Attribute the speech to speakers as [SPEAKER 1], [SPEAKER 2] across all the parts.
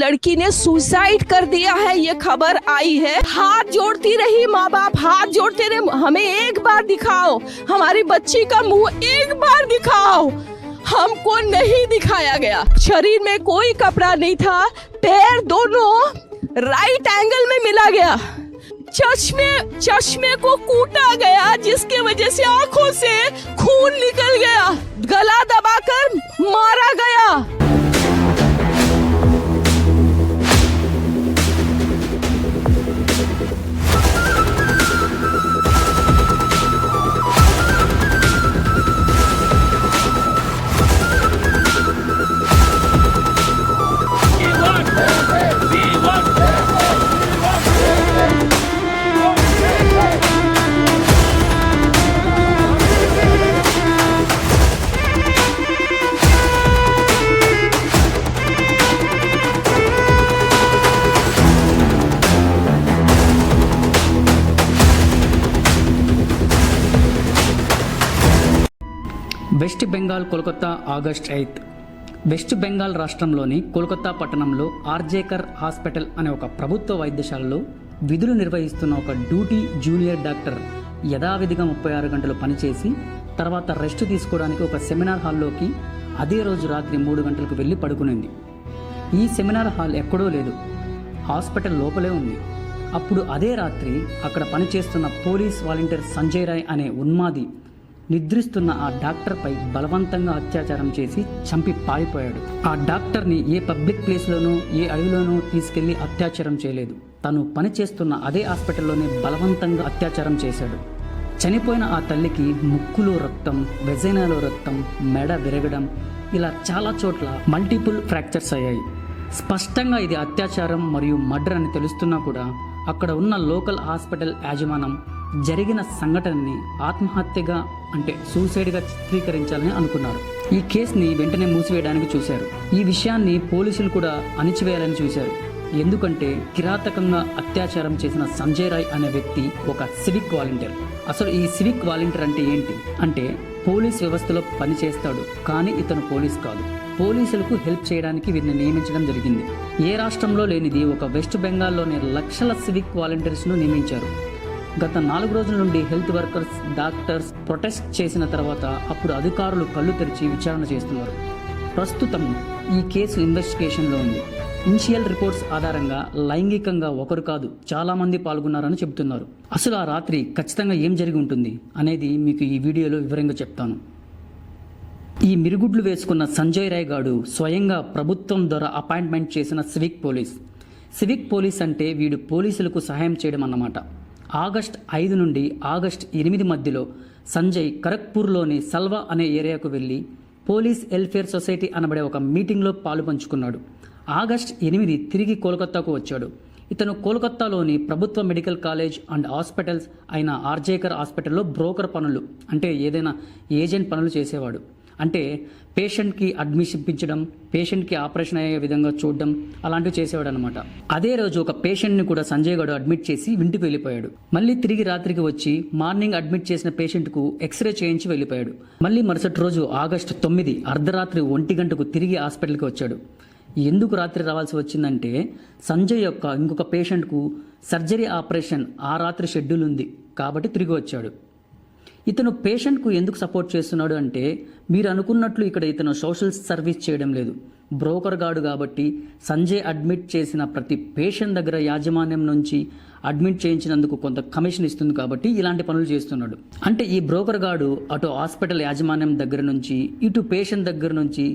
[SPEAKER 1] लड़की ने सुसाइड कर दिया है, ये खबर आई है। हाथ जोड़ती रही माँ बाप, हाथ जोड़ते रहे, हमें एक बार दिखाओ, हमारी बच्ची का मुंह एक बार दिखाओ। हमको नहीं दिखाया गया। शरीर में कोई कपड़ा नहीं था, पैर दोनों राइट एंगल में मिला गया, चश्मे को कूटा गया, जिसके वजह से आंखों से खून निकल गया, गला दबाकर मारा गया।
[SPEAKER 2] West Bengal Kolkata August 8. West Bengal రాష్ట్రంలోని కోల్కతా పట్టణంలో ఆర్జేకర్ హాస్పిటల్ అనే ఒక ప్రభుత్వ వైద్యశాలలో విధులు నిర్వహిస్తున్న ఒక డ్యూటీ జూనియర్ డాక్టర్ యథావిధిగా 36 గంటలు పనిచేసి తర్వాత రెస్ట్ తీసుకోవడానికి ఒక సెమినార్ హాల్లోకి అదే రోజు రాత్రి 3 గంటలకు వెళ్ళి పడుకునింది. ఈ సెమినార్ హాల్ ఎక్కడో లేదు, హాస్పిటల్ లోపలే ఉంది. అప్పుడు అదే రాత్రి అక్కడ పనిచేస్తున్న పోలీస్ వాలంటీర్ సంజయ్ రాయ్ అనే ఉన్మాది నిద్రిస్తున్న ఆ డాక్టర్పై బలవంతంగా అత్యాచారం చేసి చంపి పారిపోయాడు. ఆ డాక్టర్ని ఏ పబ్లిక్ ప్లేస్లోనూ ఏ అడవిలోనూ తీసుకెళ్లి అత్యాచారం చేయలేదు, తను పనిచేస్తున్న అదే హాస్పిటల్లోనే బలవంతంగా అత్యాచారం చేశాడు. చనిపోయిన ఆ తల్లికి ముక్కులో రక్తం, వెజైనాలో రక్తం, మెడ విరగడం, ఇలా చాలా చోట్ల మల్టిపుల్ ఫ్రాక్చర్స్ అయ్యాయి. స్పష్టంగా ఇది అత్యాచారం మరియు మర్డర్ అని తెలుస్తున్నా కూడా అక్కడ ఉన్న లోకల్ హాస్పిటల్ యాజమాన్యం జరిగిన సంఘటనని ఆత్మహత్యగా అంటే సూసైడ్గా చిత్రీకరించాలని అనుకున్నారు. ఈ కేసుని వెంటనే మూసివేయడానికి చూశారు. ఈ విషయాన్ని పోలీసులు కూడా అణిచివేయాలని చూశారు. ఎందుకంటే కిరాతకంగా అత్యాచారం చేసిన సంజయ్ రాయ్ అనే వ్యక్తి ఒక సివిక్ వాలంటీర్. అసలు ఈ సివిక్ వాలంటీర్ అంటే ఏంటి అంటే పోలీస్ వ్యవస్థలో పనిచేస్తాడు, కానీ ఇతను పోలీస్ కాదు. పోలీసులకు హెల్ప్ చేయడానికి వీరిని నియమించడం జరిగింది. ఏ రాష్ట్రంలో లేనిది ఒక వెస్ట్ బెంగాల్లోనే లక్షల సివిక్ వాలంటీర్స్ను నియమించారు. గత 4 రోజుల నుండి హెల్త్ వర్కర్స్, డాక్టర్స్ ప్రొటెస్ట్ చేసిన తర్వాత అప్పుడు అధికారులు కళ్ళు తెరిచి విచారణ చేస్తున్నారు. ప్రస్తుతం ఈ కేసు ఇన్వెస్టిగేషన్లో ఉంది. ఇనిషియల్ రిపోర్ట్స్ ఆధారంగా లైంగికంగా ఒకరు కాదు చాలా మంది పాల్గొన్నారని చెబుతున్నారు. అసలు ఆ రాత్రి ఖచ్చితంగా ఏం జరిగి ఉంటుంది అనేది మీకు ఈ వీడియోలో వివరంగా చెప్తాను. ఈ మిరుగుడ్లు వేసుకున్న సంజయ్ రాయ్ గాడు స్వయంగా ప్రభుత్వం ద్వారా అపాయింట్మెంట్ చేసిన సివిక్ పోలీస్ అంటే వీడు పోలీసులకు సహాయం చేయడం అన్నమాట. ఆగస్ట్ 5 నుండి ఆగస్ట్ 8 మధ్యలో సంజయ్ ఖరగ్పూర్లోని సల్వా అనే ఏరియాకు వెళ్ళి పోలీస్ వెల్ఫేర్ సొసైటీ అనబడే ఒక మీటింగ్లో పాలు పంచుకున్నాడు. ఆగస్ట్ 8 తిరిగి కోల్కతాకు వచ్చాడు. ఇతను కోల్కతాలోని ప్రభుత్వ మెడికల్ కాలేజ్ అండ్ హాస్పిటల్స్ అయిన ఆర్జేకర్ హాస్పిటల్లో బ్రోకర్ పనులు అంటే ఏదైనా ఏజెంట్ పనులు చేసేవాడు. అంటే పేషెంట్కి అడ్మిషన్ ఇప్పించడం, పేషెంట్కి ఆపరేషన్ అయ్యే విధంగా చూడడం అలాంటివి చేసేవాడు అనమాట. అదే రోజు ఒక పేషెంట్ని కూడా సంజయ్ గౌడ్ అడ్మిట్ చేసి ఇంటికి వెళ్ళిపోయాడు. మళ్ళీ తిరిగి రాత్రికి వచ్చి మార్నింగ్ అడ్మిట్ చేసిన పేషెంట్కు ఎక్స్రే చేయించి వెళ్ళిపోయాడు. మళ్ళీ మరుసటి రోజు ఆగస్టు 9 అర్ధరాత్రి 1 గంటకు తిరిగి హాస్పిటల్కి వచ్చాడు. ఎందుకు రాత్రి రావాల్సి వచ్చిందంటే సంజయ్ యొక్క ఇంకొక పేషెంట్కు సర్జరీ ఆపరేషన్ ఆ రాత్రి షెడ్యూల్ ఉంది కాబట్టి తిరిగి వచ్చాడు. ఇతను పేషెంట్కు ఎందుకు సపోర్ట్ చేస్తున్నాడు అంటే మీరు అనుకున్నట్లు ఇక్కడ ఇతను సోషల్ సర్వీస్ చేయడం లేదు, బ్రోకర్ గాడు కాబట్టి సంజయ్ అడ్మిట్ చేసిన ప్రతి పేషెంట్ దగ్గర యాజమాన్యం నుంచి అడ్మిట్ చేయించినందుకు కొంత కమిషన్ ఇస్తుంది కాబట్టి ఇలాంటి పనులు చేస్తున్నాడు. అంటే ఈ బ్రోకర్ గాడు అటు హాస్పిటల్ యాజమాన్యం దగ్గర నుంచి ఇటు పేషెంట్ దగ్గర నుంచి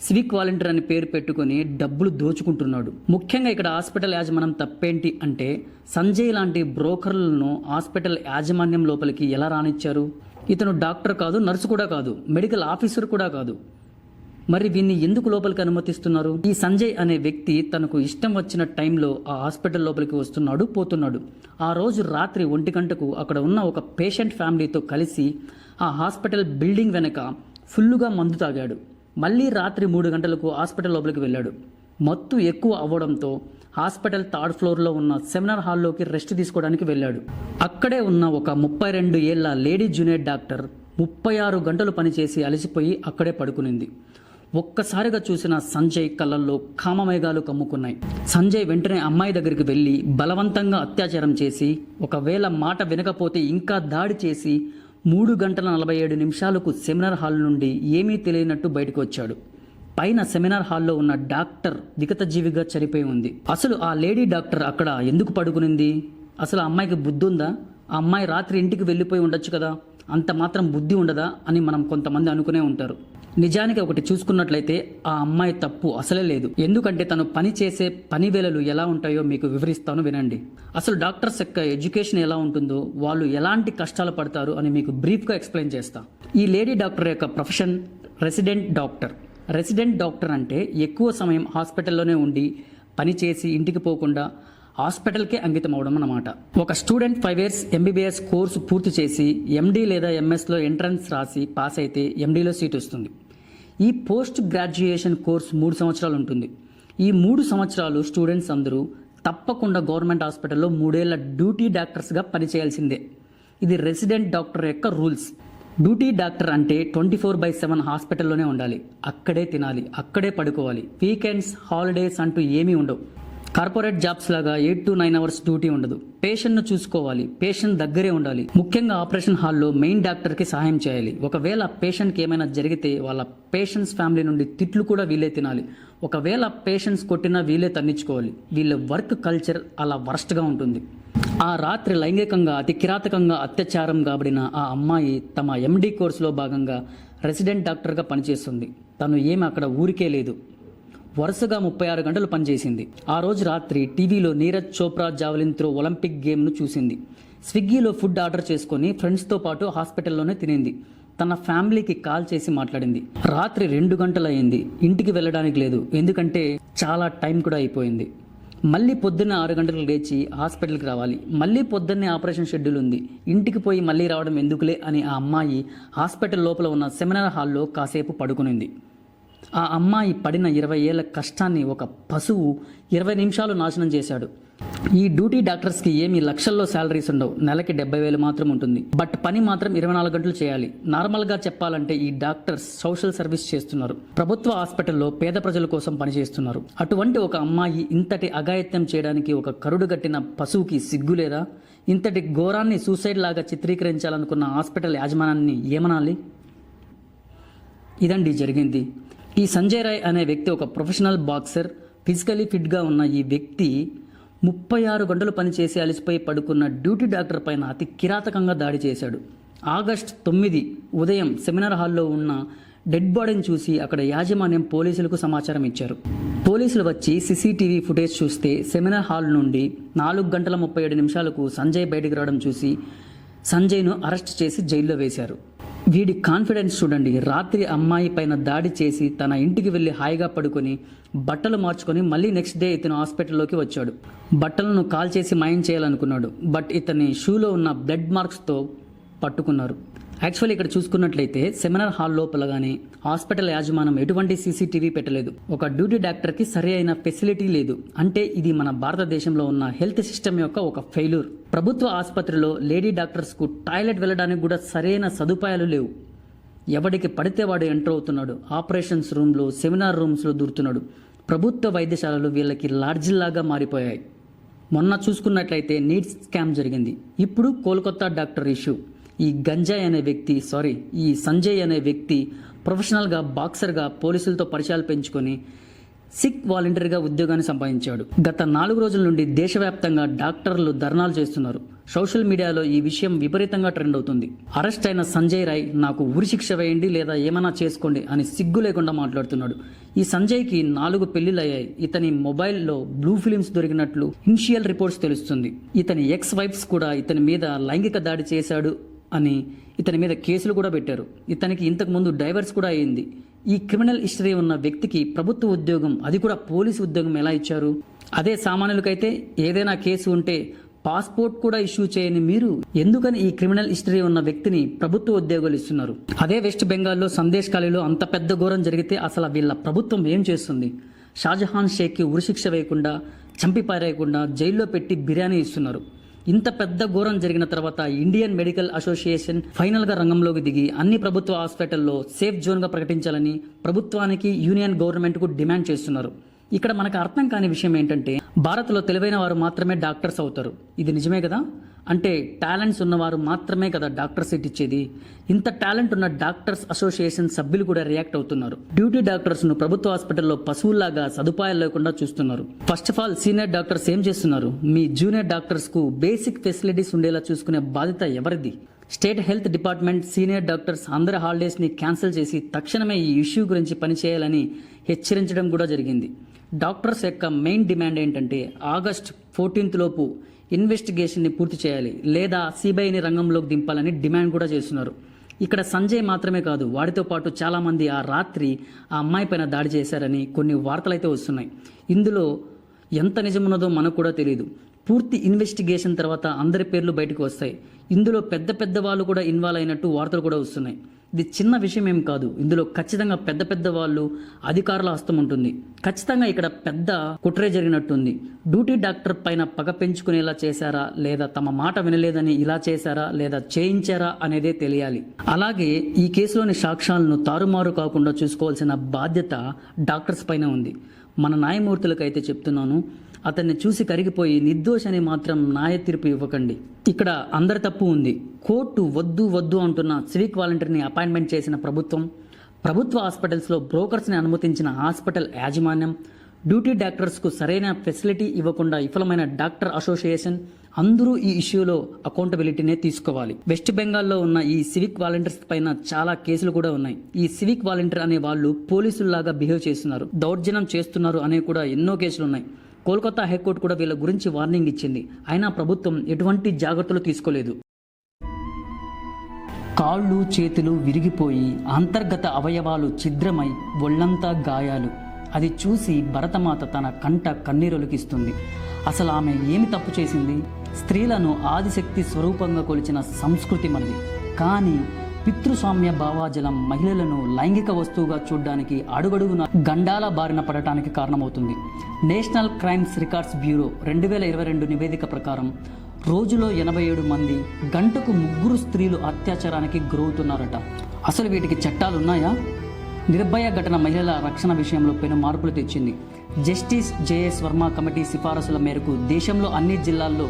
[SPEAKER 2] సివిక్ వాలంటీర్ అని పేరు పెట్టుకుని డబ్బులు దోచుకుంటున్నాడు. ముఖ్యంగా ఇక్కడ హాస్పిటల్ యాజమాన్యం తప్పేంటి అంటే సంజయ్ లాంటి బ్రోకర్లను హాస్పిటల్ యాజమాన్యం లోపలికి ఎలా రానిచ్చారు? ఇతను డాక్టర్ కాదు, నర్సు కూడా కాదు, మెడికల్ ఆఫీసర్ కూడా కాదు. మరి వీన్ని ఎందుకు లోపలికి అనుమతిస్తున్నారు? ఈ సంజయ్ అనే వ్యక్తి తనకు ఇష్టం వచ్చిన టైంలో ఆ హాస్పిటల్ లోపలికి వస్తున్నాడు, పోతున్నాడు. ఆ రోజు రాత్రి 1 గంటకు అక్కడ ఉన్న ఒక పేషెంట్ ఫ్యామిలీతో కలిసి ఆ హాస్పిటల్ బిల్డింగ్ వెనక ఫుల్లుగా మందు తాగాడు. మళ్ళీ రాత్రి 3 గంటలకు హాస్పిటల్ లోపలికి వెళ్ళాడు. మత్తు ఎక్కువ అవ్వడంతో హాస్పిటల్ 3rd ఫ్లోర్లో ఉన్న సెమినార్ హాల్లోకి రెస్ట్ తీసుకోవడానికి వెళ్ళాడు. అక్కడే ఉన్న ఒక 32 ఏళ్ల లేడీ జూనియర్ డాక్టర్ 36 గంటలు పనిచేసి అలసిపోయి అక్కడే పడుకునింది. ఒక్కసారిగా చూసిన సంజయ్ కళ్ళల్లో కామమేఘాలు కమ్ముకున్నాయి. సంజయ్ వెంటనే అమ్మాయి దగ్గరికి వెళ్ళి బలవంతంగా అత్యాచారం చేసి, ఒకవేళ మాట వినకపోతే ఇంకా దాడి చేసి 3 గంటల 47 నిమిషాలకు సెమినార్ హాల్ నుండి ఏమీ తెలియనట్టు బయటకు వచ్చాడు. పైన సెమినార్ హాల్లో ఉన్న డాక్టర్ విగతజీవిగా చనిపోయి ఉంది. అసలు ఆ లేడీ డాక్టర్ అక్కడ ఎందుకు పడుకునింది? అసలు ఆ అమ్మాయికి బుద్ధి ఉందా? ఆ అమ్మాయి రాత్రి ఇంటికి వెళ్ళిపోయి ఉండొచ్చు కదా, అంత మాత్రం బుద్ధి ఉండదా అని మనం కొంతమంది అనుకునే ఉంటారు. నిజానికి ఒకటి చూసుకున్నట్లయితే ఆ అమ్మాయి తప్పు అసలే లేదు. ఎందుకంటే తను పని చేసే పని వేళలు ఎలా ఉంటాయో మీకు వివరిస్తాను, వినండి. అసలు డాక్టర్స్ యొక్క ఎడ్యుకేషన్ ఎలా ఉంటుందో, వాళ్ళు ఎలాంటి కష్టాలు పడతారు అని మీకు బ్రీఫ్గా ఎక్స్ప్లెయిన్ చేస్తా. ఈ లేడీ డాక్టర్ యొక్క profession resident doctor. Resident doctor అంటే ఎక్కువ సమయం హాస్పిటల్లోనే ఉండి పనిచేసి ఇంటికి పోకుండా హాస్పిటల్కే అంకితం అవడం అన్నమాట. ఒక స్టూడెంట్ 5 years MBBS కోర్సు పూర్తి చేసి MD లేదా MSలో ఎంట్రన్స్ రాసి పాస్ అయితే MDలో సీట్ వస్తుంది. ఈ పోస్ట్ గ్రాడ్యుయేషన్ కోర్సు 3 సంవత్సరాలు ఉంటుంది. ఈ 3 సంవత్సరాలు స్టూడెంట్స్ అందరూ తప్పకుండా గవర్నమెంట్ హాస్పిటల్లో 3 ఏళ్ల డ్యూటీ డాక్టర్స్గా పనిచేయాల్సిందే. ఇది రెసిడెంట్ డాక్టర్ యొక్క రూల్స్. డ్యూటీ డాక్టర్ అంటే 24/7 హాస్పిటల్లోనే ఉండాలి, అక్కడే తినాలి, అక్కడే పడుకోవాలి. వీకెండ్స్, హాలిడేస్ అంటూ ఏమీ ఉండవు. కార్పొరేట్ జాబ్స్ లాగా 8 to 9 hours డ్యూటీ ఉండదు. పేషెంట్ను చూసుకోవాలి, పేషెంట్ దగ్గరే ఉండాలి. ముఖ్యంగా ఆపరేషన్ హాల్లో మెయిన్ డాక్టర్కి సహాయం చేయాలి. ఒకవేళ పేషెంట్కి ఏమైనా జరిగితే వాళ్ళ పేషెంట్స్ ఫ్యామిలీ నుండి తిట్లు కూడా వీళ్ళే తినాలి. ఒకవేళ పేషెంట్స్ కొట్టినా వీళ్ళే తన్నించుకోవాలి. వీళ్ళ వర్క్ కల్చర్ అలా వరస్ట్గా ఉంటుంది. ఆ రాత్రి లైంగికంగా అతి కిరాతకంగా అత్యాచారం కాబడిన ఆ అమ్మాయి తమ MD కోర్సులో భాగంగా రెసిడెంట్ డాక్టర్గా పనిచేస్తుంది. తను ఏమి అక్కడ ఊరికే లేదు, వరుసగా 36 గంటలు పనిచేసింది. ఆ రోజు రాత్రి టీవీలో Neeraj Chopra javelin throw Olympic గేమ్ను చూసింది. స్విగ్గీలో ఫుడ్ ఆర్డర్ చేసుకొని ఫ్రెండ్స్తో పాటు హాస్పిటల్లోనే తినింది. తన ఫ్యామిలీకి కాల్ చేసి మాట్లాడింది. రాత్రి 2 గంటలు అయింది. ఇంటికి వెళ్ళడానికి లేదు, ఎందుకంటే చాలా టైం కూడా అయిపోయింది. మళ్ళీ పొద్దున్న 6 గంటలకు లేచి హాస్పిటల్కి రావాలి. మళ్ళీ పొద్దున్నే ఆపరేషన్ షెడ్యూల్ ఉంది. ఇంటికి పోయి మళ్ళీ రావడం ఎందుకులే అని ఆ అమ్మాయి హాస్పిటల్ లోపల ఉన్న సెమినార్ హాల్లో కాసేపు పడుకునింది. ఆ అమ్మాయి పడిన 20 ఏళ్ల కష్టాన్ని ఒక పశువు 20 నిమిషాలు నాశనం చేశాడు. ఈ డ్యూటీ డాక్టర్స్కి ఏమి లక్షల్లో శాలరీస్ ఉండవు, నెలకి 70,000 మాత్రం ఉంటుంది. బట్ పని మాత్రం 24 గంటలు చేయాలి. నార్మల్గా చెప్పాలంటే ఈ డాక్టర్స్ సోషల్ సర్వీస్ చేస్తున్నారు. ప్రభుత్వ హాస్పిటల్లో పేద ప్రజల కోసం పనిచేస్తున్నారు. అటువంటి ఒక అమ్మాయి ఇంతటి అఘాయిత్యం చేయడానికి ఒక కరుడు గట్టిన పశువుకి సిగ్గు లేదా? ఇంతటి ఘోరాన్ని సూసైడ్ లాగా చిత్రీకరించాలనుకున్న హాస్పిటల్ యాజమాన్యాన్ని ఏమనాలి? ఇదండి జరిగింది. ఈ సంజయ్ రాయ్ అనే వ్యక్తి ఒక ప్రొఫెషనల్ బాక్సర్. ఫిజికలీ ఫిట్గా ఉన్న ఈ వ్యక్తి 36 గంటలు పనిచేసి అలసిపోయి పడుకున్న డ్యూటీ డాక్టర్ పైన అతి కిరాతకంగా దాడి చేశాడు. ఆగస్టు 9 ఉదయం సెమినార్ హాల్లో ఉన్న డెడ్ బాడీని చూసి అక్కడ యాజమాన్యం పోలీసులకు సమాచారం ఇచ్చారు. పోలీసులు వచ్చి CCTV ఫుటేజ్ చూస్తే సెమినార్ హాల్ నుండి 4 గంటల 37 నిమిషాలకు సంజయ్ బయటికి రావడం చూసి సంజయ్ను అరెస్ట్ చేసి జైల్లో వేశారు. వీడి కాన్ఫిడెన్స్ చూడండి. రాత్రి అమ్మాయి పైన దాడి చేసి తన ఇంటికి వెళ్ళి హాయిగా పడుకొని బట్టలు మార్చుకొని మళ్ళీ నెక్స్ట్ డే ఇతను హాస్పిటల్లోకి వచ్చాడు. బట్టలను కాల్ చేసి మాయం చేయాలనుకున్నాడు. బట్ ఇతని షూలో ఉన్న బ్లడ్ మార్క్స్తో పట్టుకున్నారు. యాక్చువల్లీ ఇక్కడ చూసుకున్నట్లయితే సెమినార్ హాల్ లోపల కానీ హాస్పిటల్ యాజమాన్యం ఎటువంటి CCTV పెట్టలేదు. ఒక డ్యూటీ డాక్టర్కి సరి అయిన ఫెసిలిటీ లేదు. అంటే ఇది మన భారతదేశంలో ఉన్న హెల్త్ సిస్టమ్ యొక్క ఒక ఫెయిల్యూర్. ప్రభుత్వ ఆసుపత్రిలో లేడీ డాక్టర్స్కు టాయిలెట్ వెళ్ళడానికి కూడా సరైన సదుపాయాలు లేవు. ఎవడికి పడితే వాడు ఎంటర్ అవుతున్నాడు. ఆపరేషన్స్ రూమ్లో, సెమినార్ రూమ్స్లో దూరుతున్నాడు. ప్రభుత్వ వైద్యశాలలు వీళ్ళకి లాడ్జిల్లాగా మారిపోయాయి. మొన్న చూసుకున్నట్లయితే నీట్ స్కామ్ జరిగింది. ఇప్పుడు కోల్కతా డాక్టర్ ఇష్యూ. ఈ సంజయ్ అనే వ్యక్తి ప్రొఫెషనల్గా బాక్సర్గా పోలీసులతో పరిచయాలు పెంచుకొని సిక్ వాలంటీర్గా ఉద్యోగాన్ని సంపాదించాడు. గత 4 రోజుల నుండి దేశవ్యాప్తంగా డాక్టర్లు ధర్నాలు చేస్తున్నారు. సోషల్ మీడియాలో ఈ విషయం విపరీతంగా ట్రెండ్ అవుతుంది. అరెస్ట్ అయిన సంజయ్ రాయ్ నాకు ఉరిశిక్ష వేయండి లేదా ఏమైనా చేసుకోండి అని సిగ్గు లేకుండా మాట్లాడుతున్నాడు. ఈ సంజయ్కి 4 పెళ్లిళ్ళయ్యాయి. ఇతని మొబైల్లో బ్లూ ఫిలిమ్స్ దొరికినట్లు ఇనిషియల్ రిపోర్ట్స్ తెలుస్తుంది. ఇతని ఎక్స్ వైఫ్స్ కూడా ఇతని మీద లైంగిక దాడి చేశాడు అని ఇతని మీద కేసులు కూడా పెట్టారు. ఇతనికి ఇంతకుముందు డైవర్స్ కూడా అయింది. ఈ క్రిమినల్ హిస్టరీ ఉన్న వ్యక్తికి ప్రభుత్వ ఉద్యోగం, అది కూడా పోలీసు ఉద్యోగం ఎలా ఇచ్చారు? అదే సామాన్యులకైతే ఏదైనా కేసు ఉంటే పాస్పోర్ట్ కూడా ఇష్యూ చేయని మీరు ఎందుకని ఈ క్రిమినల్ హిస్టరీ ఉన్న వ్యక్తిని ప్రభుత్వ ఉద్యోగాలు ఇస్తున్నారు? అదే వెస్ట్ బెంగాల్లో సందేశ్ ఖాళీలో అంత పెద్ద ఘోరం జరిగితే అసలు వీళ్ళ ప్రభుత్వం ఏం చేస్తుంది? షాజహాన్ షేక్కి ఉరిశిక్ష వేయకుండా, చంపి పారేయకుండా జైల్లో పెట్టి బిర్యానీ ఇస్తున్నారు. ఇంత పెద్ద ఘోరం జరిగిన తర్వాత ఇండియన్ మెడికల్ అసోసియేషన్ ఫైనల్ గా రంగంలోకి దిగి అన్ని ప్రభుత్వ హాస్పిటల్లో సేఫ్ జోన్ గా ప్రకటించాలని ప్రభుత్వానికి యూనియన్ గవర్నమెంట్ కు డిమాండ్ చేస్తున్నారు. ఇక్కడ మనకు అర్థం కాని విషయం ఏంటంటే భారత్లో తెలివైన వారు మాత్రమే డాక్టర్స్ అవుతారు. ఇది నిజమే కదా? అంటే టాలెంట్స్ ఉన్నవారు మాత్రమే కదా డాక్టర్ సీట్ ఇచ్చేది. ఇంత టాలెంట్ ఉన్న డాక్టర్స్ అసోసియేషన్ సభ్యులు కూడా రియాక్ట్ అవుతున్నారు. డ్యూటీ డాక్టర్స్ ను ప్రభుత్వ హాస్పిటల్లో పశువుల్లాగా సదుపాయాలు లేకుండా చూస్తున్నారు. First of all senior doctors ఏం చేస్తున్నారు? మీ జూనియర్ డాక్టర్స్ కు బేసిక్ ఫెసిలిటీస్ ఉండేలా చూసుకునే బాధ్యత ఎవరిది? State health department senior doctors అందరి హాలిడేస్ ని క్యాన్సిల్ చేసి తక్షణమే ఈ ఇష్యూ గురించి పనిచేయాలని హెచ్చరించడం కూడా జరిగింది. డాక్టర్స్ యొక్క మెయిన్ డిమాండ్ ఏంటంటే ఆగస్ట్ 14 లోపు ఇన్వెస్టిగేషన్ని పూర్తి చేయాలి లేదా సిబిఐని రంగంలోకి దింపాలని డిమాండ్ కూడా చేస్తున్నారు. ఇక్కడ సంజయ్ మాత్రమే కాదు, వాడితో పాటు చాలామంది ఆ రాత్రి ఆ అమ్మాయి పైన దాడి చేశారని కొన్ని వార్తలు అయితే వస్తున్నాయి. ఇందులో ఎంత నిజమున్నదో మనకు కూడా తెలియదు. పూర్తి ఇన్వెస్టిగేషన్ తర్వాత అందరి పేర్లు బయటకు వస్తాయి. ఇందులో పెద్ద పెద్ద వాళ్ళు కూడా ఇన్వాల్వ్ అయినట్టు వార్తలు కూడా వస్తున్నాయి. ఇది చిన్న విషయం ఏం కాదు. ఇందులో ఖచ్చితంగా పెద్ద పెద్ద వాళ్ళు అధికారుల హస్తం ఉంటుంది. ఖచ్చితంగా ఇక్కడ పెద్ద కుట్రే జరిగినట్టుంది. డ్యూటీ డాక్టర్ పైన పగ పెంచుకునేలా చేశారా లేదా తమ మాట వినలేదని ఇలా చేశారా లేదా చేయించారా అనేదే తెలియాలి. అలాగే ఈ కేసులోని సాక్ష్యాలను తారుమారు కాకుండా చూసుకోవాల్సిన బాధ్యత డాక్టర్స్ పైన ఉంది. మన న్యాయమూర్తులకైతే చెప్తున్నాను, అతన్ని చూసి కరిగిపోయి నిర్దోషని మాత్రం న్యాయ తీర్పు ఇవ్వకండి. ఇక్కడ అందరి తప్పు ఉంది. కోర్టు వద్దు వద్దు అంటున్న సివిక్ వాలంటీర్ని అపాయింట్మెంట్ చేసిన ప్రభుత్వ హాస్పిటల్స్లో బ్రోకర్స్ని అనుమతించిన హాస్పిటల్ యాజమాన్యం, డ్యూటీ డాక్టర్స్కు సరైన ఫెసిలిటీ ఇవ్వకుండా విఫలమైన డాక్టర్ అసోసియేషన్ అందరూ ఈ ఇష్యూలో అకౌంటబిలిటీనే తీసుకోవాలి. వెస్ట్ బెంగాల్లో ఉన్న ఈ సివిక్ వాలంటీర్స్ పైన చాలా కేసులు కూడా ఉన్నాయి. ఈ సివిక్ వాలంటీర్ అనే వాళ్ళు పోలీసుల్లాగా బిహేవ్ చేస్తున్నారు, దౌర్జన్యం చేస్తున్నారు అనే కూడా ఎన్నో కేసులు ఉన్నాయి. కోల్కతా హైకోర్టు కూడా వీళ్ళ గురించి వార్నింగ్ ఇచ్చింది. అయినా ప్రభుత్వం ఎటువంటి జాగ్రత్తలు తీసుకోలేదు. కాళ్ళు చేతులు విరిగిపోయి అంతర్గత అవయవాలు ఛిద్రమై ఒళ్లంతా గాయాలు. అది చూసి భరతమాత తన కంట కన్నీరొలికిస్తుంది. అసలు ఆమె ఏమి తప్పు చేసింది? స్త్రీలను ఆదిశక్తి స్వరూపంగా కొలిచిన సంస్కృతి మనది. కానీ పితృస్వామ్య భావాజలం మహిళలను లైంగిక వస్తువుగా చూడడానికి అడుగడుగున గండాల బారిన పడటానికి కారణమవుతుంది. నేషనల్ క్రైమ్స్ రికార్డ్స్ బ్యూరో 2022 నివేదిక ప్రకారం రోజులో 87 మంది, గంటకు 3 స్త్రీలు అత్యాచారానికి గురవుతున్నారట. అసలు వీటికి చట్టాలు ఉన్నాయా? నిర్భయ ఘటన మహిళల రక్షణ విషయంలో పెను మార్పులు తెచ్చింది. జస్టిస్ జేఎస్ వర్మ కమిటీ సిఫారసుల మేరకు దేశంలో అన్ని జిల్లాల్లో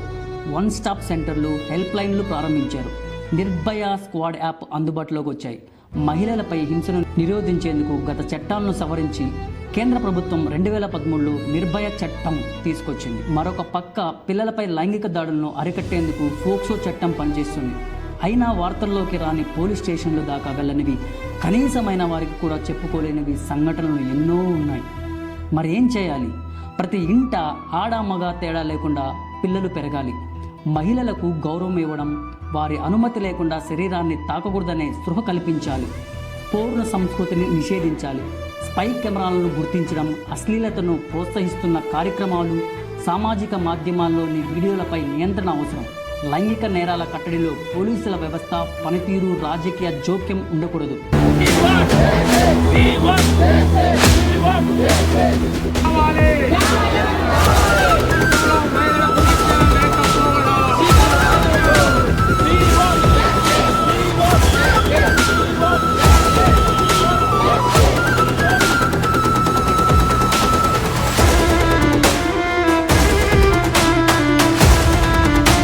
[SPEAKER 2] 1 స్టాప్ సెంటర్లు, హెల్ప్ లైన్లు ప్రారంభించారు. నిర్భయ స్క్వాడ్ యాప్ అందుబాటులోకి వచ్చాయి. మహిళలపై హింసను నిరోధించేందుకు గత చట్టాలను సవరించి కేంద్ర ప్రభుత్వం 2013లో నిర్భయ చట్టం తీసుకొచ్చింది. మరొక పక్క పిల్లలపై లైంగిక దాడులను అరికట్టేందుకు ఫోక్సో చట్టం పనిచేస్తుంది. అయినా వార్తల్లోకి రాని పోలీస్ స్టేషన్లు దాకా వెళ్ళనివి, కనీసమైన వారికి కూడా చెప్పుకోలేనివి సంఘటనలు ఎన్నో ఉన్నాయి. మరి ఏం చేయాలి? ప్రతి ఇంట ఆడ మగ తేడా లేకుండా పిల్లలు పెరగాలి. మహిళలకు గౌరవం ఇవ్వడం, వారి అనుమతి లేకుండా శరీరాన్ని తాకకూడదనే స్పృహ కల్పించాలి. పూర్ణ సంస్కృతిని నిషేధించాలి. స్పై కెమెరాలను గుర్తించడం, అశ్లీలతను ప్రోత్సహిస్తున్న కార్యక్రమాలు, సామాజిక మాధ్యమాల్లోని వీడియోలపై నియంత్రణ అవసరం. లైంగిక నేరాల కట్టడిలో పోలీసుల వ్యవస్థ పనితీరు, రాజకీయ జోక్యం ఉండకూడదు.